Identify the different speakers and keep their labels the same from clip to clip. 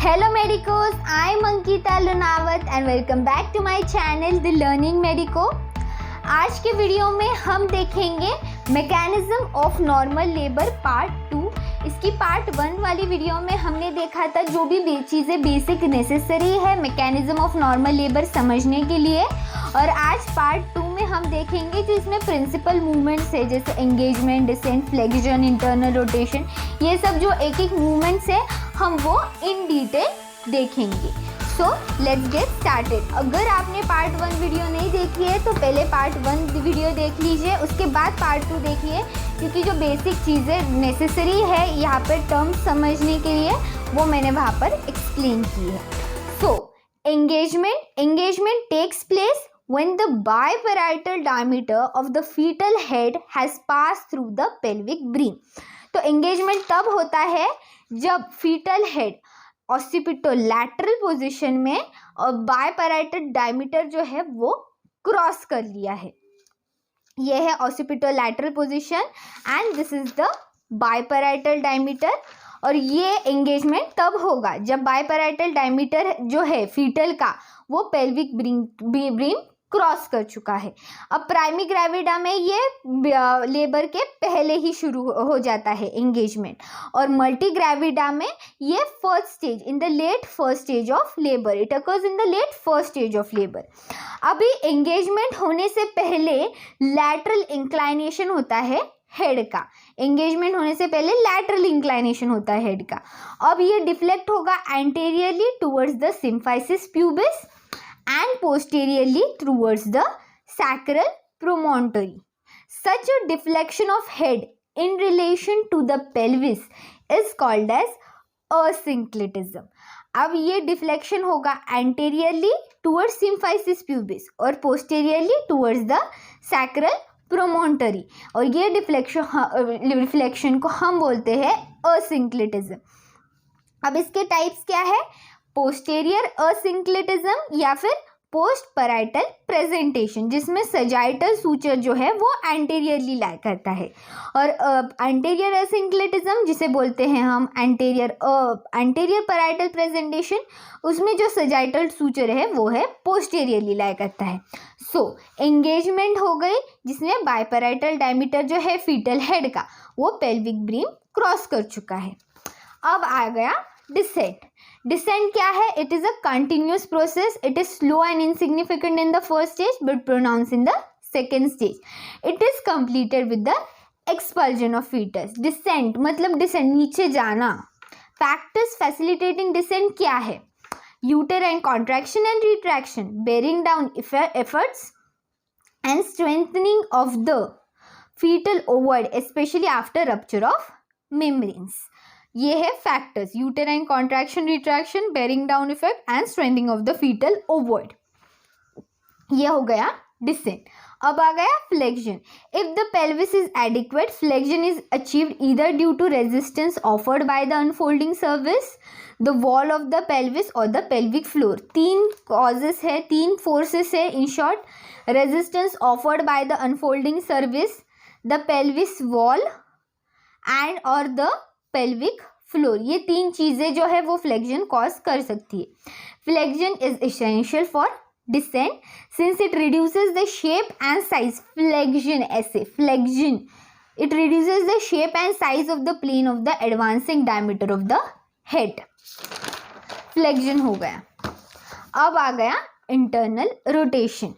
Speaker 1: Hello Medicos, I am Ankita Lunawat and welcome back to my channel The Learning Medico। आज के video में हम देखेंगे mechanism of normal labour part 2। इसकी part 1 वाली video में हमने देखा था जो भी चीज़ें बेसिक नेसेसरी है मैकेनिज्म ऑफ नॉर्मल लेबर समझने के लिए, और आज पार्ट 2 में हम देखेंगे जो इसमें प्रिंसिपल मूवमेंट्स है जैसे engagement, descent, flexion, internal rotation, ये सब जो एक एक मूवमेंट्स है हम वो इन डिटेल देखेंगे। So let's get started. अगर आपने पार्ट 1 वीडियो नहीं देखी है तो पहले पार्ट 1 वीडियो देख लीजिए, उसके बाद पार्ट 2 देखिए, क्योंकि जो बेसिक चीज़ें नेसेसरी है यहाँ पर टर्म्स समझने के लिए वो मैंने वहाँ पर एक्सप्लेन की है। सो engagement takes place when the biparietal diameter of the fetal head has passed through the pelvic beam। तो एंगेजमेंट तब होता है जब फीटल हेड ऑसिपिटोलैटरल पोजीशन में और बायपैराइटल डायमीटर जो है वो क्रॉस कर लिया है। ये है occipitolateral position and this is the biparietal diameter. और ये एंगेजमेंट तब होगा जब बायपैराइटल डायमीटर जो है फीटल का वो पेल्विक ब्रीम क्रॉस कर चुका है। अब प्राइमरी ग्रेविडा में ये लेबर के पहले ही शुरू हो जाता है एंगेजमेंट, और मल्टी ग्रेविडा में ये first stage in the let first stage of labour, it occurs in the let first stage of labour. अभी एंगेजमेंट होने से पहले लैटरल इंक्लाइनेशन होता है हेड का। एंगेजमेंट होने से पहले लैटरल इंक्लाइनेशन होता है हेड का। अब ये डिफ्लेक्ट होगा anteriorly towards the symphysis pubis and posteriorly towards the sacral promontory. Such a deflection of head in relation to the pelvis is called as asynclitism। अब ये डिफ्लेक्शन होगा anteriorly towards symphysis pubis और posteriorly towards the sacral promontory, और ये deflection को हम बोलते हैं asynclitism। अब इसके टाइप्स क्या है? पोस्टेरियर असिंक्लिटिज्म या फिर पोस्ट पैराइटल प्रेजेंटेशन, जिसमें सजाइटल सूचर जो है वो एंटेरियरली लाई करता है, और एंटेरियर असिंक्लिटिज्म जिसे बोलते हैं हम एंटेरियर पैराइटल प्रेजेंटेशन, उसमें जो सजाइटल सूचर है वो है पोस्टेरियरली लाई करता है। सो एंगेजमेंट हो गई जिसमें बायपैराइटल डायमीटर जो है फीटल हेड का वो पेल्विक ब्रीम क्रॉस कर चुका है। अब आ गया डिसेंट। डिसेंट क्या है? It is a continuous process. It is slow and insignificant in the first stage but pronounce in the second stage. It is completed with the expulsion of foetus. Descent मतलब descent, नीचे जाना। Factors facilitating descent क्या है? Uterine contraction and retraction, bearing down efforts and strengthening of the foetal ovoid specially after rupture of membranes. ये है factors, uterine contraction, retraction, bearing down effect and strengthening of the foetal ovoid. ये हो गया descent. अब आ गया flexion. If the pelvis is adequate, flexion is achieved either due to resistance offered by the unfolding cervix, the wall of the pelvis और the pelvic floor. 3 causes है, 3 forces है in short. Resistance offered by the unfolding cervix, the pelvis wall and और the pelvic floor. ये 3 चीज़ें जो है वो flexion cause कर सकती है। Flexion is essential for descent since it reduces the shape and size. Flexion ऐसे flexion it reduces the shape and size of the plane of the advancing diameter of the head. Flexion हो गया। अब आ गया internal rotation.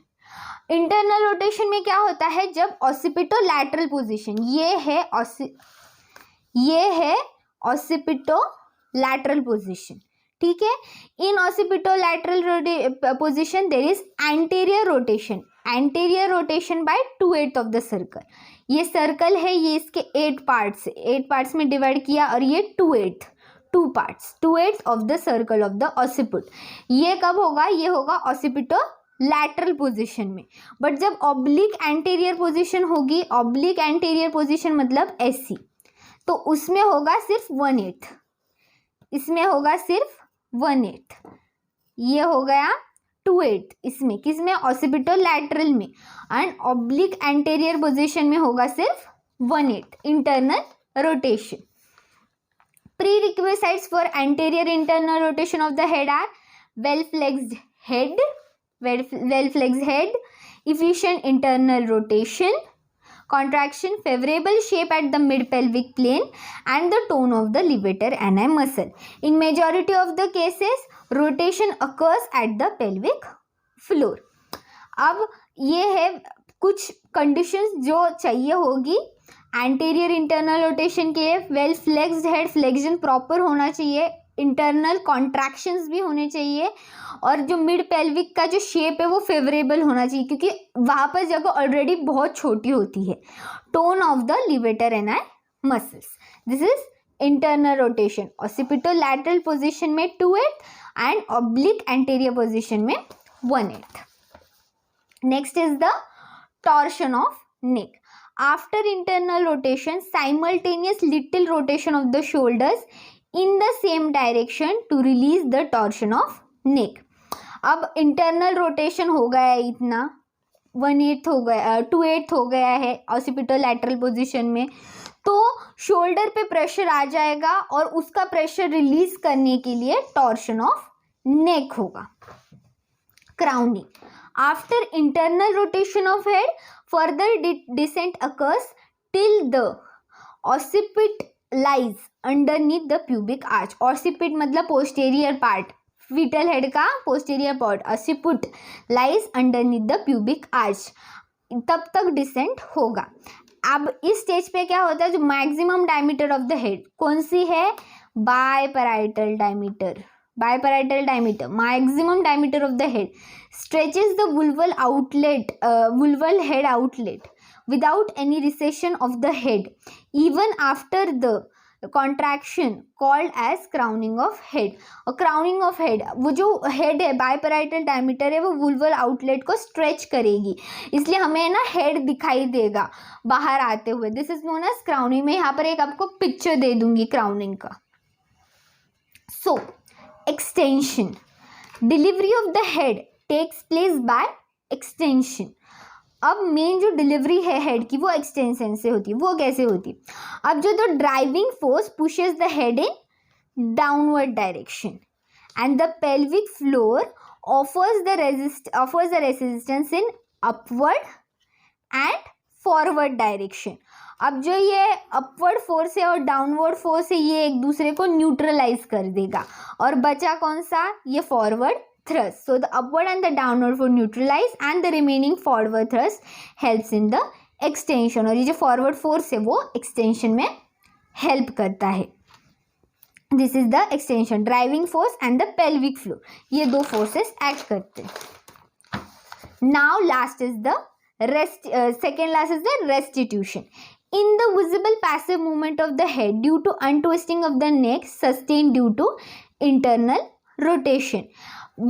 Speaker 1: Internal rotation में क्या होता है? जब ऑसिपिटोलैटरल पोजीशन, ये है ऑसिपिटोलैटरल पोजीशन, ठीक है। In occipitolateral position there is anterior rotation. Anterior rotation by 2/8 of the circle. ये सर्कल है, ये इसके 8 पार्ट्स, 8 पार्ट्स में डिवाइड किया, और ये 2 parts, 2/8 of the circle of the occiput. ये कब होगा? ये होगा ऑसिपिटोलैटरल पोजीशन में। बट जब ऑब्लिक एंटीरियर पोजीशन होगी, ऑब्लिक एंटीरियर पोजीशन मतलब ऐसी, तो उसमें होगा सिर्फ 1/8, इसमें होगा सिर्फ 1/8, ये हो गया 2/8 इसमें, किसमें? ऑसिपिटोलैटरल में। एंड ऑब्लिक एंटीरियर पोजीशन में होगा सिर्फ 1/8 internal rotation. Prerequisites for anterior internal rotation of the head are well flexed head, efficient internal rotation, contraction, favorable shape at the mid pelvic plane, and the tone of the levator ani muscle. In majority of the cases, rotation occurs at the pelvic floor. अब ये है कुछ conditions जो चाहिए होगी anterior internal rotation के लिए. Well flexed head, flexion proper होना चाहिए, इंटरनल कॉन्ट्रैक्शंस भी होने चाहिए, और जो मिड पेल्विक का जो शेप है वो फेवरेबल होना चाहिए क्योंकि वहाँ पर जगह ऑलरेडी बहुत छोटी होती है. Tone of the levator ani muscles. This is internal rotation. Occipitolateral position में 2/8 एंड ऑब्लिक एंटीरियर पोजीशन में 1/8. Next is the torsion of neck. After internal rotation, simultaneous little rotation of the shoulders in the same direction to release the torsion of neck. अब internal rotation हो गया है इतना, 1/8 हो गया, 2/8 हो गया है occipital-lateral position में, तो शोल्डर पे प्रेशर आ जाएगा और उसका प्रेशर रिलीज करने के लिए टॉर्शन ऑफ नेक होगा. Crowning. After internal rotation of head, further descent occurs till the occiput lies underneath the pubic arch. Occiput मतलब posterior part, fetal head का posterior part. Occiput lies underneath the pubic arch. तब तक descent होगा. अब इस stage पे क्या होता है, जो maximum diameter of the head कौन सी है, बायपैराइटल diameter. Biparietal diameter, maximum diameter of the head, stretches the vulval head outlet without any recession of the head, even after the contraction called as crowning of head. और crowning of head, वो जो head है biparietal diameter है वो vulval outlet को stretch करेगी, इसलिए हमें ना head दिखाई देगा बाहर आते हुए. This is known as crowning. मैं यहाँ पर एक आपको पिक्चर दे दूंगी crowning का. So extension. Delivery of the head takes place by extension. अब मेन जो डिलीवरी है हेड की वो एक्सटेंशन से होती है. वो कैसे होती है, अब जो the driving force pushes the head in downward direction and the pelvic floor offers the resistance in upward and forward direction. अब जो ये अपवर्ड फोर्स है और डाउनवर्ड फोर्स है ये एक दूसरे को न्यूट्रलाइज कर देगा, और बचा कौन सा, ये forward thrust. So the upward and the downward force neutralise and the remaining forward thrust helps in the extension. और ये जो फॉरवर्ड फोर्स है वो एक्सटेंशन में हेल्प करता है. This is the extension. Driving force and the pelvic floor, ये दो फोर्सेस एक्ट करते हैं. Now last is the second last is the restitution. In the visible passive movement of the head due to untwisting of the neck sustained due to internal rotation.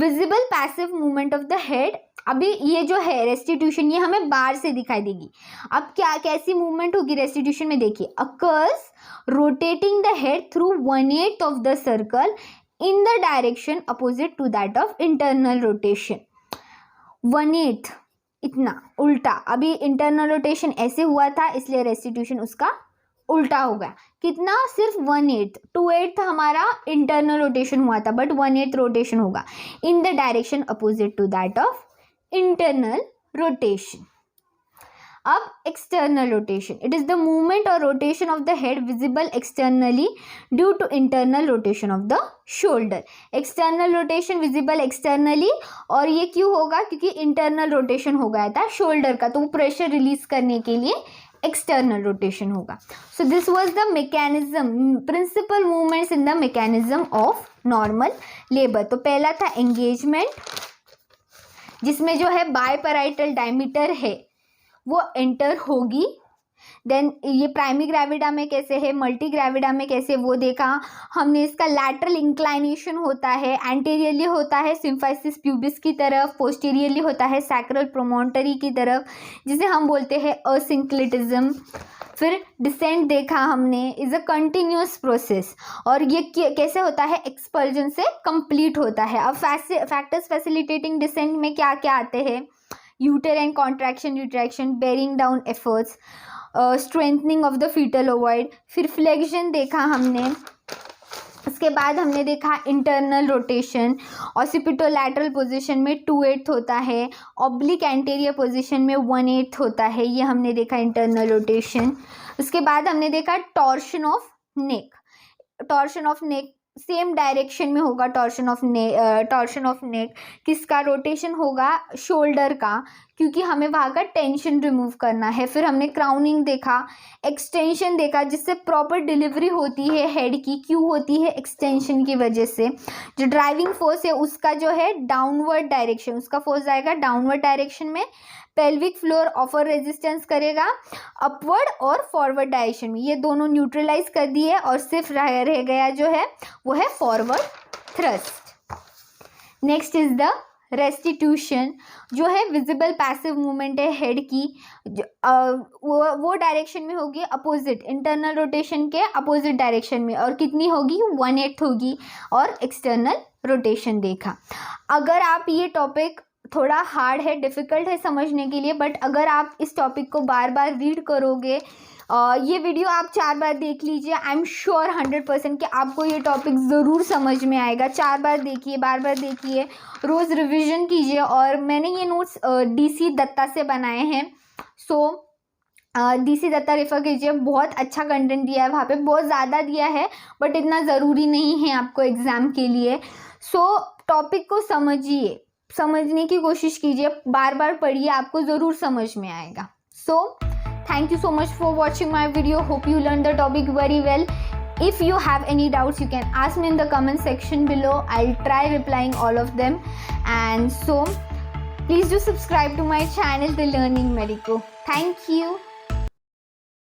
Speaker 1: Visible passive movement of the head, अभी ये जो है restitution ये हमें बाहर से दिखाई देगी. अब क्या कैसी मूवमेंट होगी restitution में, देखिए, occurs rotating the head through 1/8 of the circle in the direction opposite to that of internal rotation. 1/8 इतना उल्टा. अभी इंटरनल रोटेशन ऐसे हुआ था इसलिए रेस्टिट्यूशन उसका उल्टा हो गया. कितना, सिर्फ 1/8. 2/8 हमारा इंटरनल रोटेशन हुआ था बट 1/8 रोटेशन होगा in the direction opposite to that of internal rotation. अब external rotation. It is the movement और rotation of the head visible externally due to internal rotation of the shoulder. External rotation visible externally, और ये क्यों होगा, क्योंकि internal rotation हो गया था शोल्डर का, तो वो प्रेशर रिलीज करने के लिए एक्सटर्नल रोटेशन होगा. So this was the mechanism, principal movements in the mechanism of normal labour. तो पहला था एंगेजमेंट, जिसमें जो है बायपैराइटल डायमीटर है वो एंटर होगी. देन ये प्राइमरी ग्रेविडा में कैसे है, मल्टी ग्रेविडा में कैसे, वो देखा हमने. इसका लैटरल इंक्लाइनेशन होता है, एंटीरियरली होता है सिम्फाइसिस प्यूबिस की तरफ, पोस्टीरियरली होता है सैक्रल प्रोमोंटरी की तरफ, जिसे हम बोलते हैं असिंक्लिटिज्म. फिर डिसेंट देखा हमने, इज अ कंटिन्यूस प्रोसेस, और ये कैसे होता है, एक्सपल्जन से कंप्लीट होता है. अब फैक्टर्स फैसिलिटेटिंग डिसेंट में क्या क्या आते हैं, uterine contraction, retraction, bearing down efforts, strengthening of the fetal ovoid. फिर flexion देखा हमने, उसके बाद हमने देखा इंटरनल रोटेशन, ऑसिपिटोलैटरल पोजीशन में 2/8 होता है, ऑब्लिक एंटीरियर पोजीशन में 1/8 होता है, ये हमने देखा इंटरनल रोटेशन। उसके बाद हमने देखा torsion of neck. Torsion of neck same direction में होगा। टॉर्शन ऑफ नेक किसका? रोटेशन होगा शोल्डर का, क्योंकि हमें वहाँ का टेंशन रिमूव करना है। फिर हमने क्राउनिंग देखा, एक्सटेंशन देखा, जिससे प्रॉपर डिलीवरी होती है हेड की। क्यों होती है? एक्सटेंशन की वजह से। जो ड्राइविंग फोर्स है उसका जो है डाउनवर्ड डायरेक्शन, उसका फोर्स जाएगा डाउनवर्ड डायरेक्शन में। पेल्विक फ्लोर ऑफर रेजिस्टेंस करेगा अपवर्ड और फॉरवर्ड डायरेक्शन में। ये दोनों न्यूट्रलाइज कर दिए और सिर्फ रह गया जो है वो है forward thrust. Next is the restitution, जो है विजिबल पैसिव मूवमेंट है हेड की। वो डायरेक्शन में होगी अपोजिट, इंटरनल रोटेशन के अपोजिट डायरेक्शन में, और कितनी होगी? 1/8 होगी। और एक्सटर्नल रोटेशन देखा। अगर आप ये टॉपिक थोड़ा हार्ड है, डिफ़िकल्ट है समझने के लिए, बट अगर आप इस टॉपिक को बार बार रीड करोगे, ये वीडियो आप 4 बार देख लीजिए, आई एम श्योर 100% कि आपको ये टॉपिक ज़रूर समझ में आएगा। 4 बार देखिए, बार बार देखिए, रोज़ रिवीजन कीजिए। और मैंने ये नोट्स DC दत्ता से बनाए हैं, सो DC दत्ता रेफर कीजिए। बहुत अच्छा कंटेंट दिया है वहाँ पे, बहुत ज़्यादा दिया है, बट इतना ज़रूरी नहीं है आपको एग्ज़ाम के लिए। सो टॉपिक को समझिए, समझने की कोशिश कीजिए, बार बार पढ़िए, आपको ज़रूर समझ में आएगा। सो thank you so much for watching my video. Hope you learned the topic very well. If you have any doubts, you can ask me in the comment section below. I'll try replying all of them. And so please do subscribe to my channel, The Learning Medico. Thank you.